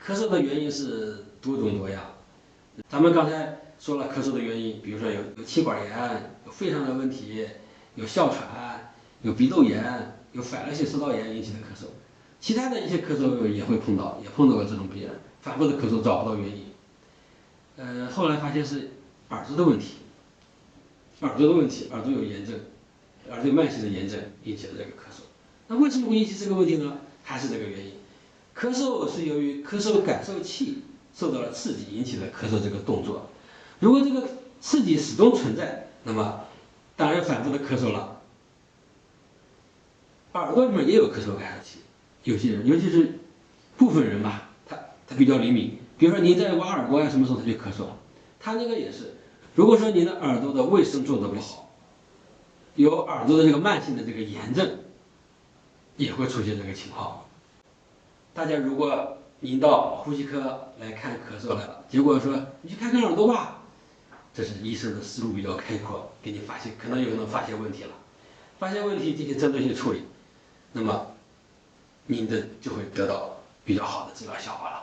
咳嗽的原因是多种多样。咱们刚才说了咳嗽的原因，比如说有气管炎，有肺上的问题，有哮喘，有鼻窦炎，有反恶性食道炎引起的咳嗽。其他的一些咳嗽也会碰到，也碰到过这种病人，反复的咳嗽找不到原因。后来发现是耳朵的问题，耳朵有炎症，耳朵有慢性的炎症引起的这个咳嗽。那为什么会引起这个问题呢？还是这个原因。咳嗽是由于咳嗽感受器受到了刺激引起的咳嗽这个动作。如果这个刺激始终存在，那么当然反复的咳嗽了。耳朵里面也有咳嗽感受器，有些人，尤其是部分人吧，他比较灵敏。比如说你在挖耳朵呀，什么时候他就咳嗽，他那个也是。如果说你的耳朵的卫生做得不好，有耳朵的这个慢性的这个炎症，也会出现这个情况。大家如果您到呼吸科来看咳嗽来了，结果说你去看看耳朵吧，这是医生的思路比较开阔，给你发现可能发现问题了，发现问题进行针对性处理，那么您的就会得到比较好的治疗效果了。